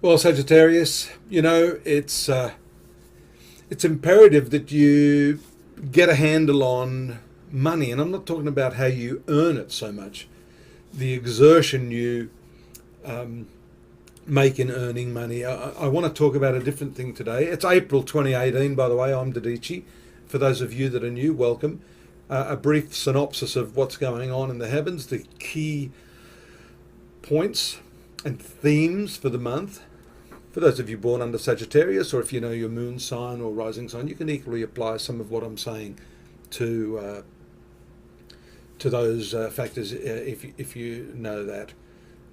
Well, Sagittarius, it's imperative that you get a handle on money, and I'm not talking about how you earn it so much. The exertion you make in earning money. I want to talk about a different thing today. It's April 2018, by the way. I'm Dadhichi. For those of you that are new, welcome. A brief synopsis of what's going on in the heavens, the key points and themes for the month. For those of you born under Sagittarius, or if you know your moon sign or rising sign, you can equally apply some of what I'm saying to those factors if you know that.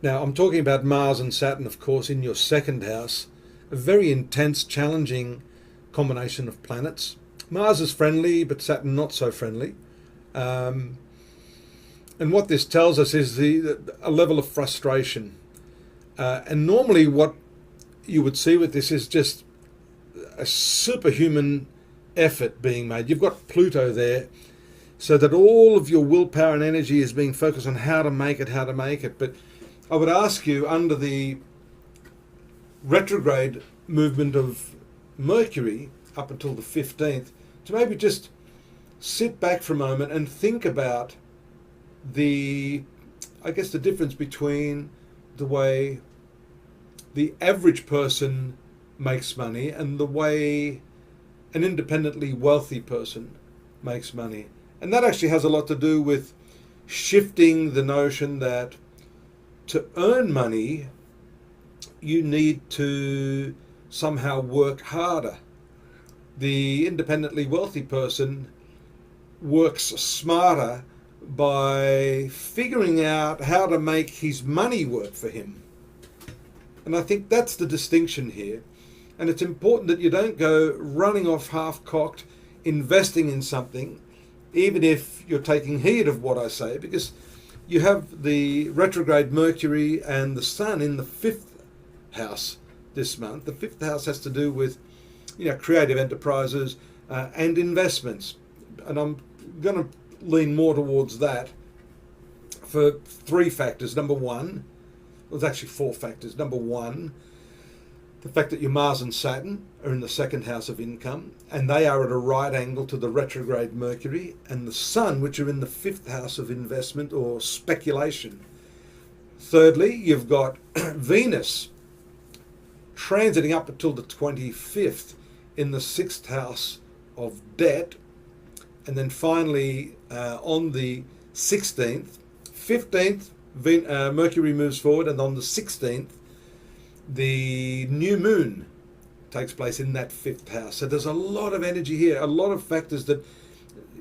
Now, I'm talking about Mars and Saturn, of course, in your second house. A very intense, challenging combination of planets. Mars is friendly, but Saturn not so friendly. And what this tells us is a level of frustration. And normally what you would see with this is just a superhuman effort being made. You've got Pluto there, so that all of your willpower and energy is being focused on how to make it. But I would ask you, under the retrograde movement of Mercury up until the 15th, to maybe just sit back for a moment and think about the difference between the way the average person makes money and the way an independently wealthy person makes money. And that actually has a lot to do with shifting the notion that to earn money, you need to somehow work harder. The independently wealthy person works smarter by figuring out how to make his money work for him. And I think that's the distinction here. And it's important that you don't go running off half-cocked, investing in something, even if you're taking heed of what I say, because you have the retrograde Mercury and the Sun in the 5th house this month. The 5th house has to do with creative enterprises and investments. And I'm going to lean more towards that for 3 factors. Number one, there's actually 4 factors. Number one, the fact that your Mars and Saturn are in the 2nd house of income, and they are at a right angle to the retrograde Mercury, and the Sun, which are in the 5th house of investment or speculation. Thirdly, you've got Venus transiting up until the 25th in the 6th house of debt, and then finally on the 16th, 15th, Mercury moves forward, and on the 16th, the new moon takes place in that 5th house. So there's a lot of energy here, a lot of factors that,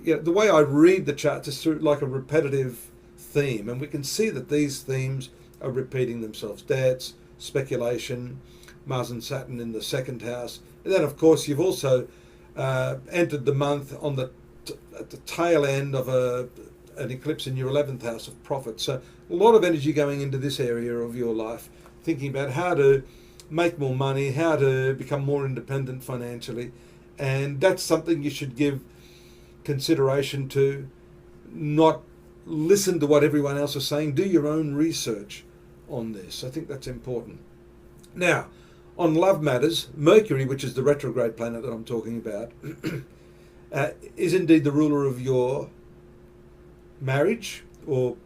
the way I read the charts is through like a repetitive theme, and we can see that these themes are repeating themselves. Debts, speculation, Mars and Saturn in the 2nd house. And then, of course, you've also entered the month at the tail end of an eclipse in your 11th house of profit. So a lot of energy going into this area of your life, thinking about how to make more money, how to become more independent financially. And that's something you should give consideration to. Not listen to what everyone else is saying. Do your own research on this. I think that's important. Now, on love matters, Mercury, which is the retrograde planet that I'm talking about, is indeed the ruler of your marriage, or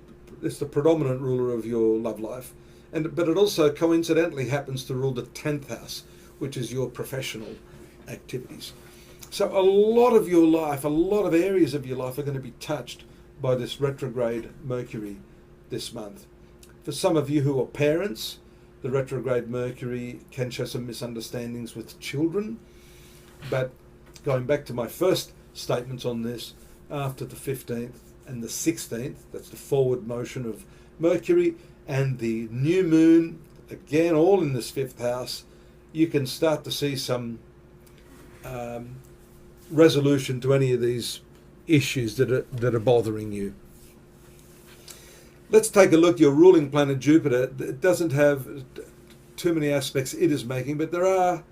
it's the predominant ruler of your love life. But it also coincidentally happens to rule the 10th house, which is your professional activities. So a lot of your life, a lot of areas of your life are going to be touched by this retrograde Mercury this month. For some of you who are parents, the retrograde Mercury can show some misunderstandings with children. But going back to my first statements on this, after the 15th and the 16th, that's the forward motion of Mercury, and the new moon, again, all in this 5th house, you can start to see some resolution to any of these issues that are bothering you. Let's take a look. Your ruling planet Jupiter, it doesn't have too many aspects it is making, but there are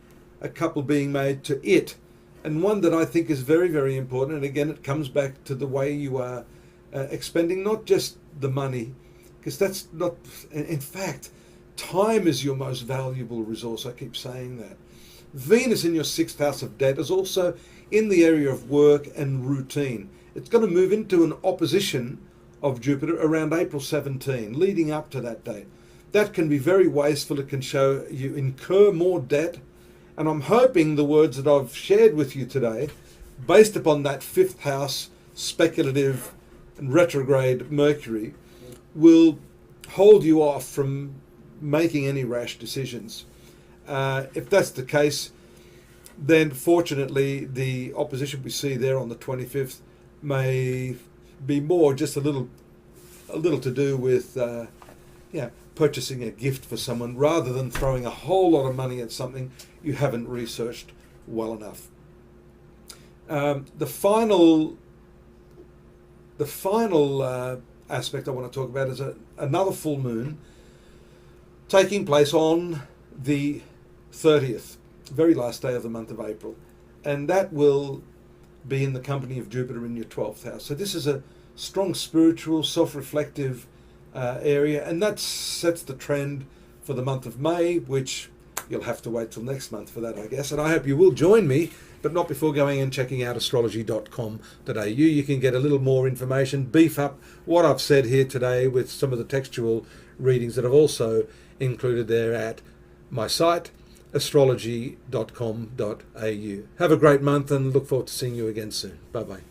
a couple being made to it. And one that I think is very, very important, and again, it comes back to the way you are expending not just the money, because that's not, in fact, Time is your most valuable resource. I keep saying that. Venus in your 6th house of debt is also in the area of work and routine. It's going to move into an opposition of Jupiter around April 17, leading up to that date. That can be very wasteful. It can show you incur more debt. And I'm hoping the words that I've shared with you today, based upon that 5th house speculative and retrograde Mercury, will hold you off from making any rash decisions. If that's the case, then fortunately the opposition we see there on the 25th may be more just a little to do with purchasing a gift for someone, rather than throwing a whole lot of money at something you haven't researched well enough. The final aspect I want to talk about is another full moon taking place on the 30th, very last day of the month of April, and that will be in the company of Jupiter in your 12th house. So this is a strong spiritual, self-reflective area, and that sets the trend for the month of May, which you'll have to wait till next month for that, I guess. And I hope you will join me, but not before going and checking out astrology.com.au. You can get a little more information, beef up what I've said here today with some of the textual readings that I've also included there at my site, astrology.com.au. Have a great month and look forward to seeing you again soon. Bye-bye.